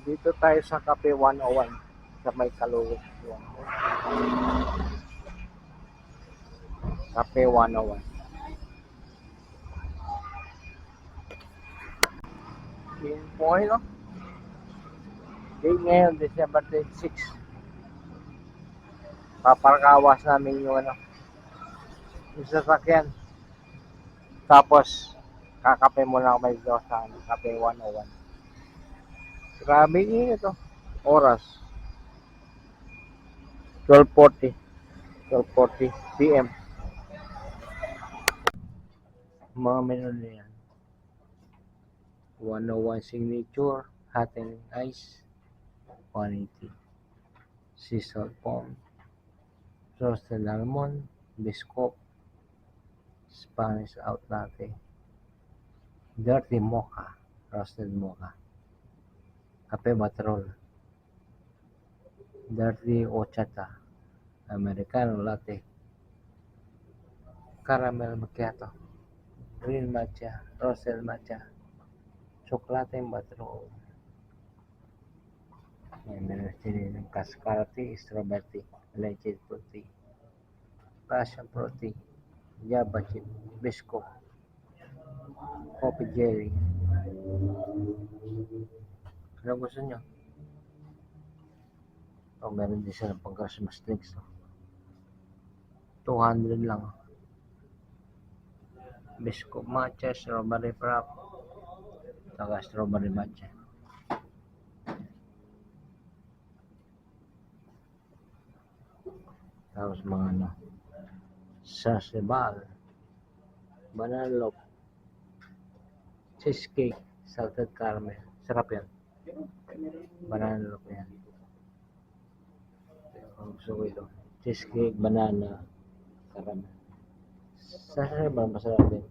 Dito tayo sa Cafe 101 sa may Caloocan. Cafe 101. Yun po no? Date ngayon, December 26. Paparkawas namin yung yung sasakyan. Tapos, kakape muna ako dito sa Cafe 101. Grabe init Oras. 12:40. 12:40 PM. Mga menu na yan. 101 signature, hot and ice, 180. Sea salt foam, roasted almond, biscuit, Spanish out latte, dirty mocha, roasted mocha, kape batrol, dirty horchata, Americano latte, caramel macchiato, green matcha, roasted matcha, chocolate batrol. Meron sila ng cascarati, strawberry, leche fruity, passion fruity, java chip, bisco, coffee jelly. Ano gusto nyo? Meron din sila pang Christmas drinks. 200 lang. Bisco matcha, strawberry frap, saka strawberry matcha. Tapos mga sasebal, banana loaf, cheesecake, salted caramel. Sarap yan. Banana loaf yan. Gusto ko ito. Cheesecake, banana, caramel. Sasebal, masarap din.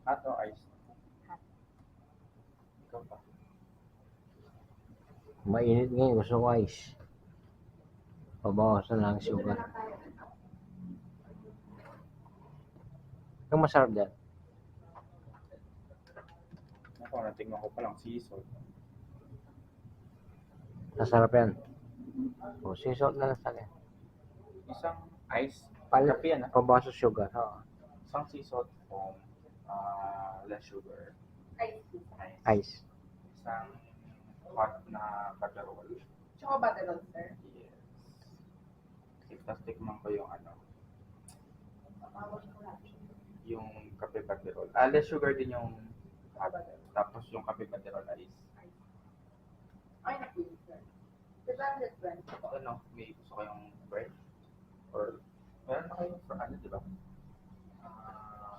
Hot or ice? Mainit ngayon, gusto ko ice. Pabawasan lang sugar. Ang masarap dyan. Ako, natingnan ko pa lang season. Masarap yan. O, sea salt na lang sa akin. Isang ice, Palit, kape yan pabawas sa sugar. Isang sea salt foam, less sugar. Ice. Isang hot na baterol. Tsaka baterol, sir. Yes. Tapos tikman ko yung yung kape baterol. Less sugar din yung hot. Tapos yung kape baterol na is. Ay, naku, sir. 220 po. May gusto kayong bread? Or, meron na kayo for di ba?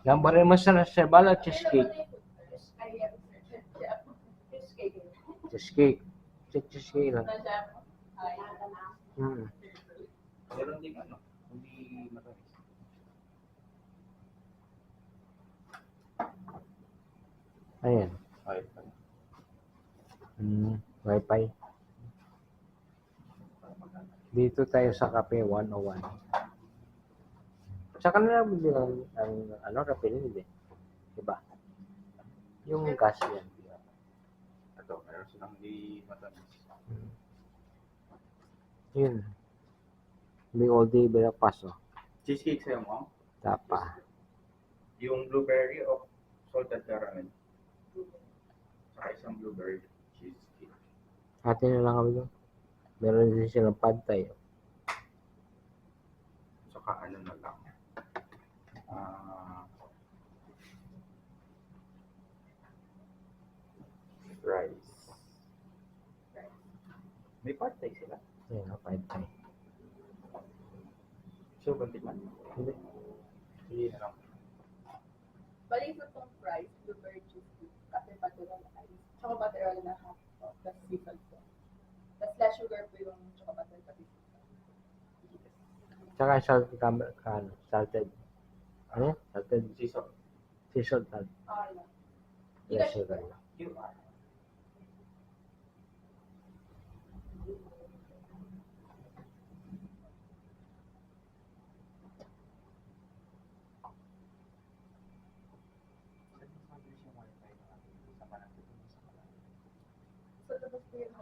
Yan pa rin masarap sa bala, cheesecake. Cheesecake. Cheesecake lang. Meron din hindi matamis. Ayan. Okay. Wi-Fi. Dito tayo sa Cafe 101. Sa kanila bili ang kape nila diba? Yung gas yan. Ito, meron silang hindi matamis. Yun. May all day breakfast Cheesecake sa'yo mo? Tapa. Yung blueberry o salted caramel? Saka isang blueberry cheesecake. Atin na lang kami doon. Meron din silang pad thai. Saka na lang. Rice. May pad thai sila. Ayan, pad thai. So, bantiman? Hindi. Hindi na lang. Bali sa itong fries, blueberry cheesecake, kape baterol na ice, tsaka baterol na half po, plus seafood po. Plus less sugar po yung tsaka baterol pati seafood. Tsaka salted. Ano yan? Salted. Sea salt. Okay lang. Yes, sugar.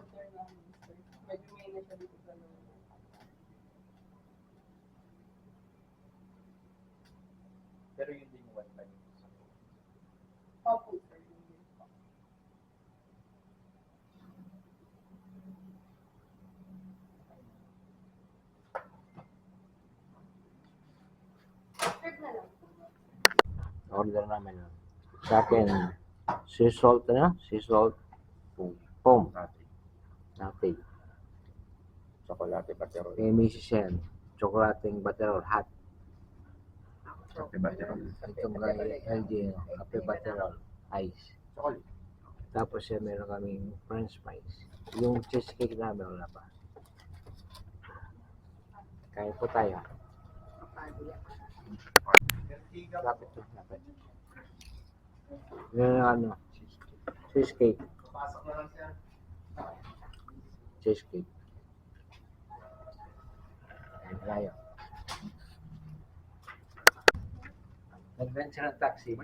after na mister. Medyo may na siya dito sa loob. Pero yun din yung 1.5. Opo, sir. Yun din po. Serve na lang po. Order namin. Sa akin, sea salt na, sea salt, foam, Dati. natin. Chocolate Baterol. Kay Mrs. Sen, chocolating butterol hot. Kape Baterol. Itong kay LG, kape butterol, ice. Chocolate. Tapos meron kaming french fries. Yung cheesecake namin wala pa. Kain po tayo. Lapit to, lapit. Yung ano, cheesecake. Cheesecake. Kain tayo. Nag-rent siya ng taxi,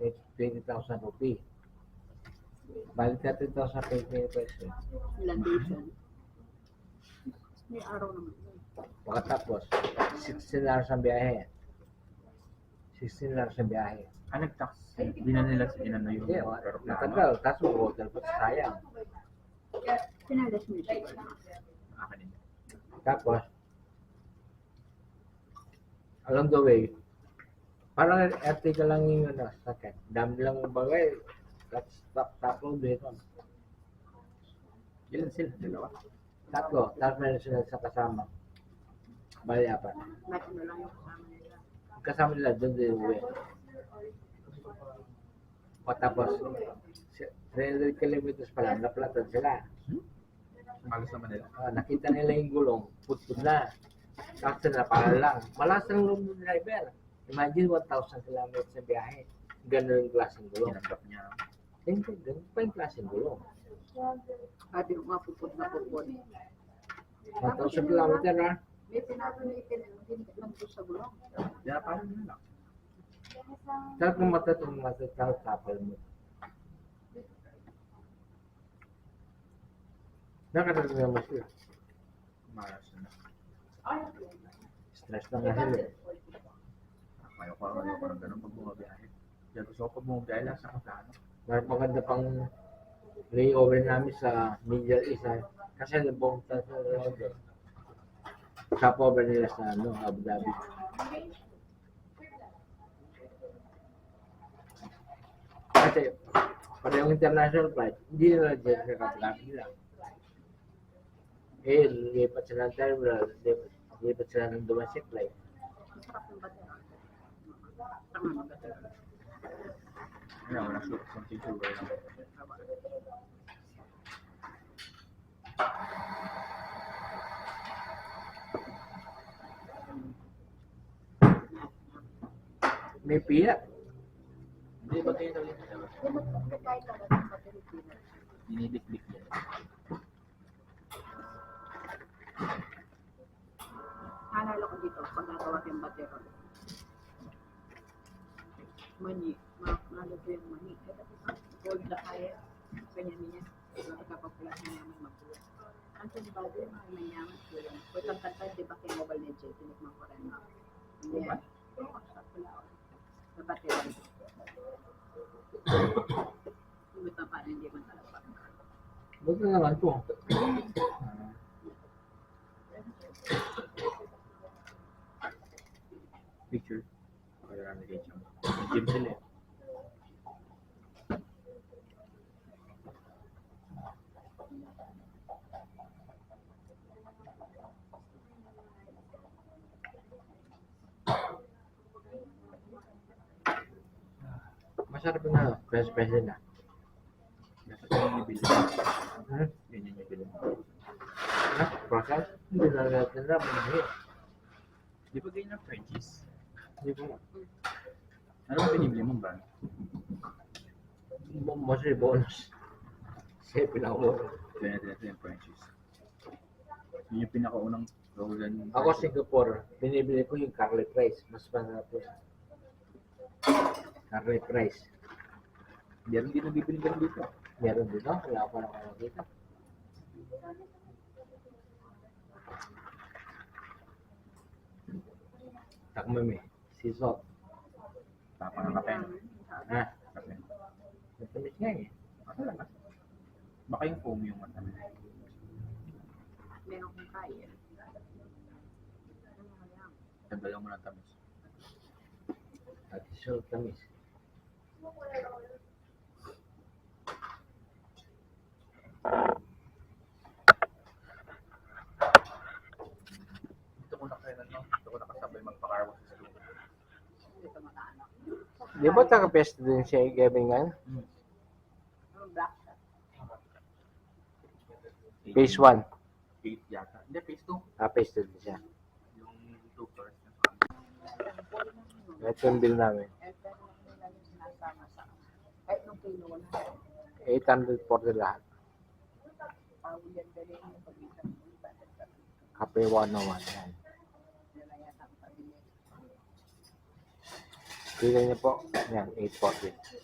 20,000 rupee. Balik na 10,000 pesos. Landation. May araw naman yun. Pagkatapos, 16 hours ang biyahe. 16 hours ang biyahe. Nag-tax. Hindi na nila inano yung Hindi, aeroplano. natagal. Kaso hotel pa sayang. Pinalas mo siya. Akin din. Tapos, along the way, parang RT ka lang yung sakit. Dami lang yung bagay. Tatlo dito. Ilan sila? Dalawa? Tatlo. Tapos meron sila sa kasama. Bali apat. May ano lang yung kasama nila. Kasama nila doon din uwi. O tapos, 300 kilometers pa lang, naplatad sila. Malas naman nila. Nakita nila yung gulong, putput na. Tapos napala lang. Malas ng loob ng driver. Imagine 1,000 kilometers na biyahe. Ganun yung klaseng gulong. Tinanggap niya. Hindi, ganun pa yung klaseng gulong. Sabi ko nga pupod na pupod. 1,000 kilometers ha. May pinato na itinit lang po sa gulong. Kaya parang yun lang. Tapos kung matatapos tapal mo. Nakatagal naman sila. Malas na. Stress na nga sila. Ayoko ng ganun pag bumabiyahe. Kaya gusto ko pag bumabiyahe lang sa Katano. Mas maganda pang layover namin sa Middle East. Kasi nabongta sa London. Stopover nila sa Abu Dhabi. Kasi pada yung international flight, hindi nila dyan sa kapilapin nila. Lipat sila ng terminal, lipat sila ng domestic flight. Masarap yung batera. Tama mo batera. Kaya wala something sugar lang. May piyak. Hindi ba kayo tawin sa labas? Hindi mo kahit talaga ng batera pinag. Dinidikdik niya. Naalala ko dito, pag nagawa ko yung batera. Mani, ano ko yung mani. Gold na kaya, ganyan-ganyan. Nagkakapulas na yaman mapulas. Ang sanibado, may yaman ko yan. Kung kantanta, di ba kay Mobile Legends, tinikman ko rin. Diba? Oo, sa pula. Sa batera. Hindi ba pa hindi man talaga. Buti naman po. Picture. Kaya namin kay Chang. Gym sila eh. Masarap na, fresh na. Nasa ko yung ibili. Ganyan yung ibili. Process? Hindi na natin na, manahin. Di ba ganyan ang Frenchies? Hindi po. Ano ba binibili mong brand? Mostly bonus. Kasi pinakauro. Kaya natin yung Frenchies. Yun yung pinakaunang frozen. Ako Singapore, binibili ko yung garlic rice. Mas masarap po. Garlic rice. Meron din nabibili ka dito. Meron dito, wala ko lang nakakita. Takmami. Sea salt. Tapang ang kape. Ha? Kape. Matamis nga eh. Ah, talaga? Baka yung foam yung matamis. Meron kong kaya. Tagdalan mo ng tamis. At salt tamis. Dito ko na kayo no? Dito ko nakasabay magpa-carwash sa school. Dito makaano. Di ba taga-pest din siya Kevin ngayon? Yung black shot. Phase 1. 8 yata. Hindi, phase 2. Phase 2 din siya. Yung 2 floors na sa Ito yung bill namin. Eh, pero nila yung sinasama sa kahit nung kinuha na. 840 lahat. Pawul yan dali yung pag-isang yung budget sa Kape 101. Yan. nila yata ang pabili. Kita niyo po. Yan, 840.